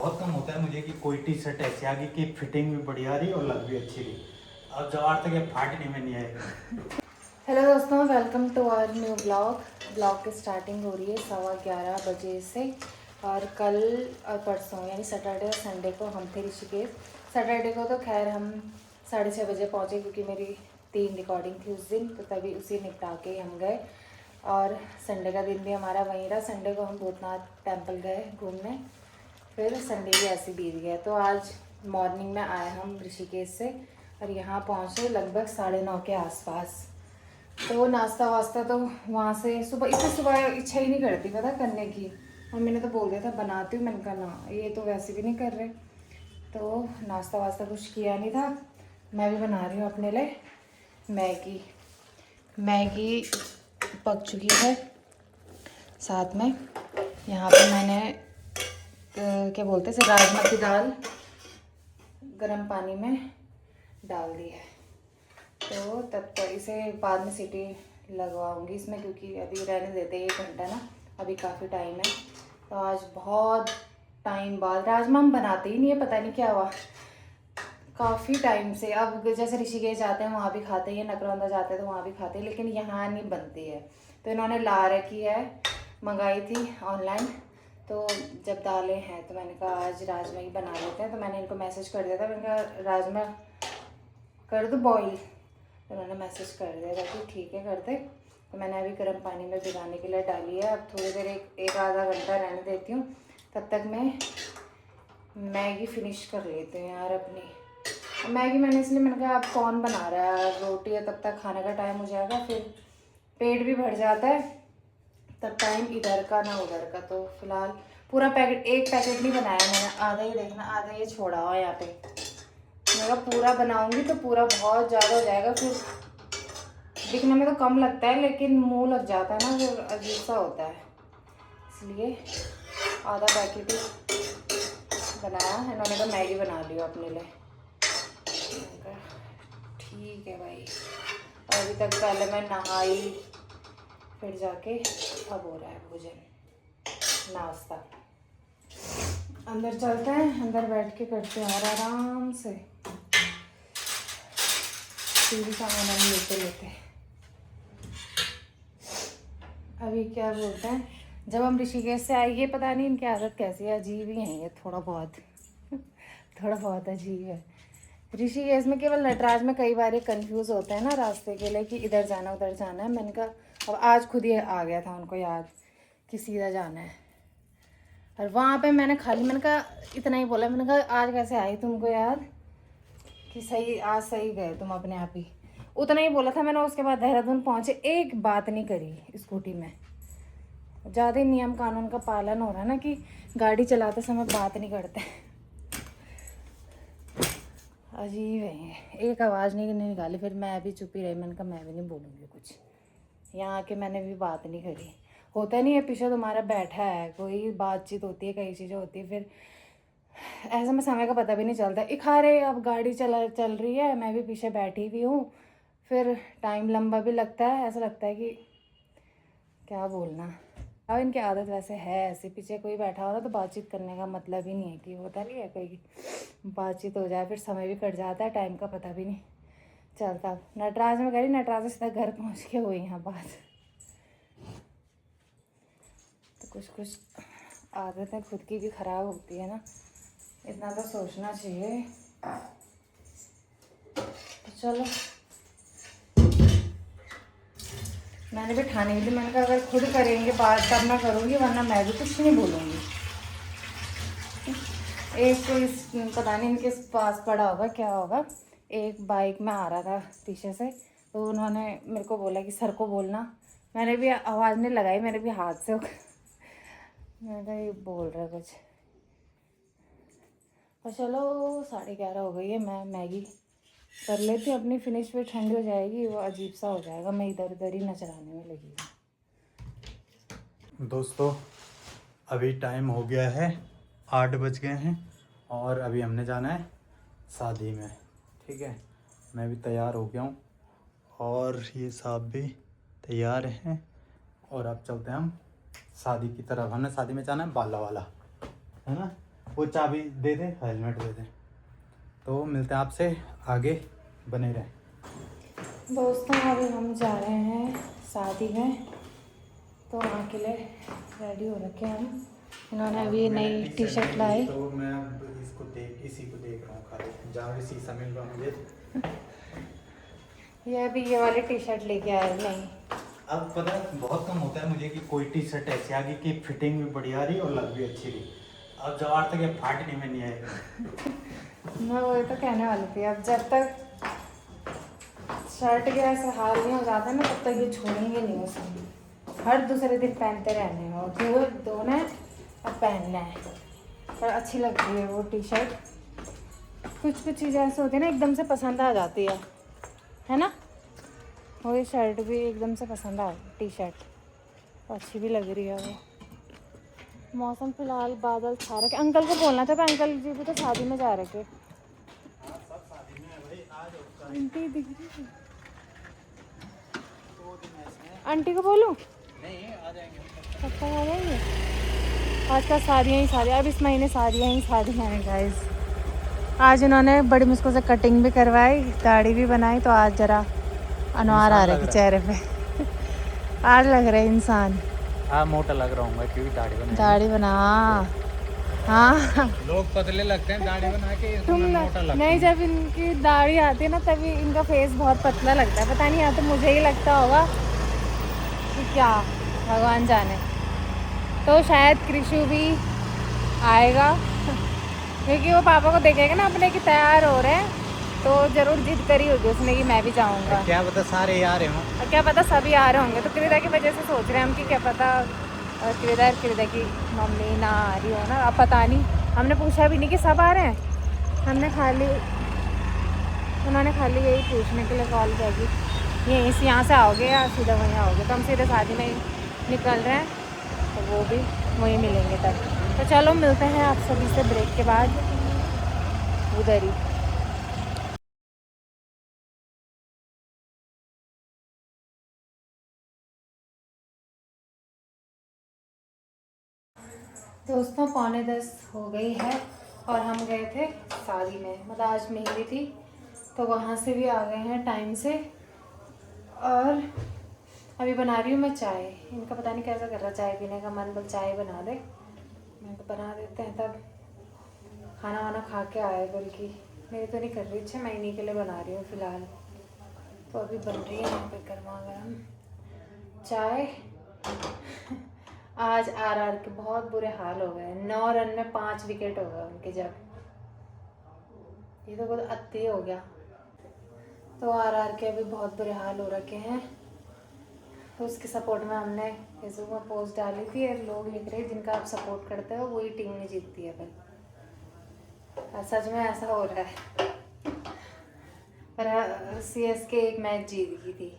बहुत कम होता है मुझे कि कोई टी शर्ट ऐसी आ गई कि फिटिंग भी बढ़िया रही और लग भी अच्छी रही। अब जवार तक ये फाटने में नहीं आएगा। हेलो दोस्तों, welcome to our new blog की स्टार्टिंग हो रही है 11:15 बजे से। और कल और परसों यानी सैटरडे और संडे को हम थे ऋषिकेश। सैटरडे को तो खैर हम 6:30 बजे पहुँचे क्योंकि मेरी 3 रिकॉर्डिंग थी उस दिन, तो तभी उसी निपटा के हम गए। और संडे का दिन भी हमारा वहीं रहा। संडे को हम भूतनाथ टेम्पल गए घूमने, फिर संडे भी ऐसे बीत गया। तो आज मॉर्निंग में आए हम ऋषिकेश से और यहाँ पहुँचे लगभग 9:30 के आसपास। तो नाश्ता वास्ता तो वहाँ से सुबह, इतनी सुबह इच्छा ही नहीं करती पता करने की। मम्मी ने तो बोल दिया था बनाती हूँ, मैंने कहा ना, ये तो वैसे भी नहीं कर रहे। तो नाश्ता वास्ता कुछ किया नहीं था। मैं भी बना रही हूँ अपने लिए मैगी पक चुकी है। साथ में यहाँ पे मैंने क्या बोलते हैं राजमा की दाल गर्म पानी में डाल दी है। तो तब तक इसे बाद में सीटी लगवाऊंगी इसमें, क्योंकि अभी रहने देते 1 घंटा ना, अभी काफ़ी टाइम है। तो आज बहुत टाइम बाद राजमा हम बनाते ही नहीं है, पता नहीं क्या हुआ काफ़ी टाइम से। अब जैसे ऋषिकेश जाते हैं वहाँ भी खाते हैं, नकरौंदा जाते हैं तो वहाँ भी खाते हैं, लेकिन यहाँ नहीं बनती है। तो इन्होंने ला रखी है, मंगाई थी ऑनलाइन। तो जब डाले हैं तो मैंने कहा आज राजमा ही बना लेते हैं। तो मैंने इनको मैसेज कर दिया था, मैंने कहा राजमा कर दो बॉईल। उन्होंने मैसेज कर दिया था कि ठीक है कर दे। तो मैंने अभी गर्म पानी में भिगाने के लिए डाली है। अब थोड़ी देर एक आधा घंटा रहने देती हूँ, तब तक मैं मैगी फिनिश कर लेते हैं यार अपनी। मैगी मैंने इसलिए, मैंने कहा अब कौन बना रहा है, रोटी है, तब तक खाने का टाइम हो जाएगा, फिर पेट भी भर जाता है, तब टाइम इधर का ना उधर का। तो फिलहाल पूरा पैकेट, एक पैकेट नहीं बनाया मैंने, आधा ही देखना, आधा ये छोड़ा हुआ यहाँ पे। मैं पूरा बनाऊंगी तो पूरा बहुत ज़्यादा हो जाएगा, फिर दिखने में तो कम लगता है लेकिन मुंह लग जाता है ना, फिर अजीब सा होता है। इसलिए आधा पैकेट ही बनाया। इन्होंने कहा मैगी बना लियो अपने लिए। ठीक है भाई। अभी तक पहले मैं नहाई, फिर जाके अब हो रहा है भोजन नाश्ता। अंदर चलते हैं, अंदर बैठ के करते हैं और आराम से टीवी सामान लेते लेते। अभी क्या बोलते हैं, जब हम ऋषिकेश से आए, ये पता नहीं इनकी आदत कैसी है, अजीब ही है ये थोड़ा बहुत थोड़ा बहुत अजीब है। ऋषिकेश में केवल नटराज में कई बार ये कन्फ्यूज़ होते हैं ना रास्ते के लिए कि इधर जाना उधर जाना है। मैंने कहा अब आज खुद ही आ गया था उनको याद कि सीधा जाना है। और वहाँ पे मैंने कहा इतना ही बोला, मैंने कहा आज कैसे आई तुमको याद कि सही आज सही गए तुम अपने आप ही, उतना ही बोला था मैंने। उसके बाद देहरादून पहुँचे, एक बात नहीं करी स्कूटी में। ज़्यादा नियम कानून का पालन हो रहा है ना कि गाड़ी चलाते समय बात नहीं करते। अजीब है, एक आवाज़ नहीं निकाली, फिर मैं भी चुप ही रही। मैंने कहा मैं भी नहीं बोलूँगी कुछ। यहाँ आके मैंने भी बात नहीं करी। होता नहीं है पीछे तुम्हारा बैठा है, कोई बातचीत होती है, कई चीज़ें होती है, फिर ऐसे में समय का पता भी नहीं चलता। इखारे अब गाड़ी चल रही है, मैं भी पीछे बैठी हुई हूँ, फिर टाइम लंबा भी लगता है, ऐसा लगता है कि क्या बोलना। अब इनकी आदत वैसे है ऐसे, पीछे कोई बैठा हो ना तो बातचीत करने का मतलब ही नहीं है कि होता नहीं है कोई बातचीत हो जाए, फिर समय भी कट जाता है, टाइम का पता भी नहीं चलता। नटराज में करी, नटराज से सीधा घर पहुँच के हुई यहाँ बात। तो कुछ आदतें खुद की भी ख़राब होती है ना, इतना तो सोचना चाहिए। तो चलो, मैंने भी ठानी हुई थी, मैंने कहा अगर खुद करेंगे बात तब मैं करूँगी, वरना मैं भी कुछ नहीं बोलूँगी। एक तो इस पता नहीं इनके पास पड़ा होगा क्या होगा, एक बाइक में आ रहा था पीछे से, तो उन्होंने मेरे को बोला कि सर को बोलना। मैंने भी आवाज़ नहीं लगाई, मैंने भी हाथ से मैंने कहा ये बोल रहा है कुछ। और चलो 11:30 हो गई है, मैं मैगी कर लेती हूँ अपनी फिनिश, फिर ठंडी हो जाएगी, वो अजीब सा हो जाएगा, मैं इधर उधर ही नचराने में लगी हूँ। दोस्तों अभी टाइम हो गया है, 8 बज गए हैं और अभी हमने जाना है शादी में। ठीक है, मैं भी तैयार हो गया हूँ और ये साहब भी तैयार हैं और अब चलते हैं हम शादी की तरफ। हमने शादी में जाना है बाला वाला, है ना। वो चाबी दे दे, हेलमेट दे दे। तो मिलते हैं आपसे आगे, बने रहें। दोस्तों अभी हम जा रहे हैं शादी में, तो वहाँ के लिए रेडी हो रखे हैं हम। इन्होंने अभी नई टी शर्ट लाई। तो मैं अब इसी को देख रहा हूँ खाली, जहाँ भी शीशा मिल रहा मुझे। ये अभी ये वाली टी शर्ट लेके आए। नहीं, अब पता है बहुत कम होता है मुझे कि कोई टी शर्ट ऐसी आ गई कि फिटिंग भी बढ़िया रही और लग भी अच्छी रही। अब जवार तक ये फाटने में नहीं आएगा। मैं वही तो कहने वाली थी, अब जब तक शर्ट के ऐसे हाल नहीं हो जाता ना तब तक ये छोड़ेंगे नहीं उसे। हर दूसरे दिन पहनते रहने हैं, और धोना है और पहनना है। पर अच्छी लग रही है वो टी शर्ट। कुछ कुछ चीज़ें ऐसे होती है ना एकदम से पसंद आ जाती है ना। वो ये शर्ट भी एकदम से पसंद आ गई, टी शर्ट अच्छी भी लग रही है वो। मौसम फिलहाल बादल छा रखे। अंकल को बोलना था, पर अंकल जी भी तो शादी में जा रखे। आंटी दिख रही है, आंटी को बोलूं? नहीं, आ जाएंगे। कब तक आ जाएंगे? आजकल शादियाँ ही शादियाँ, अब इस महीने शादियाँ ही शादियाँ हैं गाइस। आज इन्होंने बड़ी मुश्किल से कटिंग भी करवाई, दाढ़ी भी बनाई, तो आज जरा अनवार आ रहे थे चेहरे पे। आज लग रहे इंसान। हाँ, मोटा लग रहा हूँ क्योंकि दाढ़ी बना। हाँ, लोग पतले लगते हैं दाढ़ी बना के, तुम मोटा लगता नहीं, जब इनकी दाढ़ी आती है ना तभी इनका फेस बहुत पतला लगता है। पता नहीं, या तो मुझे ही लगता होगा कि क्या, भगवान जाने। तो शायद कृषु भी आएगा, क्योंकि वो पापा को देखेगा ना अपने कि तैयार हो रहे हैं, तो ज़रूर जिद करी होगी उसने कि मैं भी जाऊंगा। क्या पता सारे ही आ रहे हों, और क्या पता सभी आ रहे होंगे। तो कृदा की वजह से सोच रहे हैं हम कि क्या पता कृदा की मम्मी ना आ रही हो ना। अब पता नहीं, हमने पूछा भी नहीं कि सब आ रहे हैं। हमने उन्होंने खाली यही पूछने के लिए कॉल किया कि यहाँ से आओगे या सीधा वहीं आओगे। तो हम सीधे शादी में निकल रहे हैं, तो वो भी वहीं मिलेंगे तब। तो चलो मिलते हैं आप सभी से ब्रेक के बाद उधर ही। दोस्तों 9:45 हो गई है और हम गए थे शादी में, मतलब आज मेहंदी थी, तो वहाँ से भी आ गए हैं टाइम से। और अभी बना रही हूँ मैं चाय। इनका पता नहीं कैसा कर रहा चाय पीने का मन, बोल चाय बना दे। मैं तो बना देते हैं, तब खाना वाना खा के आए। बल्कि मेरी तो नहीं कर रही इच्छा, मैं इन्हीं के लिए बना रही हूँ फ़िलहाल। तो अभी बन रही है यहाँ पे गर्मा गर्म चाय। आज आर के बहुत बुरे हाल हो गए। 9 रन में 5 विकेट हो गए उनके। जब ये तो बहुत अति हो गया। तो आर के अभी बहुत बुरे हाल हो रखे हैं। तो उसके सपोर्ट में हमने फेसबुक में पोस्ट डाली थी, लोग लिख रहे हैं जिनका आप सपोर्ट करते हो वही टीम नहीं जीतती है भाई। सच में ऐसा हो रहा है। पर CSK एक मैच जीत गई थी।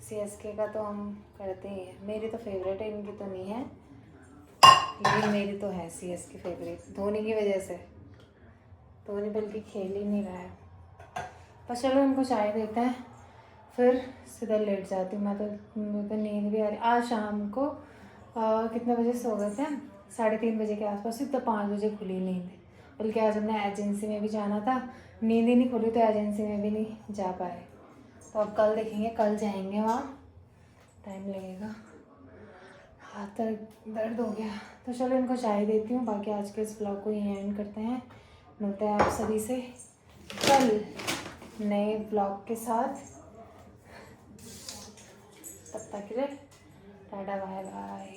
CSK का तो हम करते ही हैं। मेरी तो फेवरेट है, इनकी तो नहीं है, लेकिन मेरी तो है CSK फेवरेट धोनी की वजह से। धोनी बल्कि खेल ही नहीं रहा है। पर चलो इनको चाय देते हैं, फिर सीधा लेट जाती हूँ। मुझे तो नींद भी आ रही। आज शाम को कितने बजे सो गए थे? 3:30 बजे के आसपास, सीधा 5 बजे खुली नींद। बल्कि आज हमने एजेंसी में भी जाना था, नींद ही नहीं खुली, तो एजेंसी में भी नहीं जा पाए। तो अब कल देखेंगे, कल जाएंगे वहाँ, टाइम लगेगा। हाथ दर्द हो गया। तो चलो इनको चाय देती हूँ। बाकी आज के इस ब्लॉग को यहीं एंड करते हैं। मिलते हैं आप सभी से कल नए ब्लॉग के साथ। तब तक के लिए टाटा बाय बाय।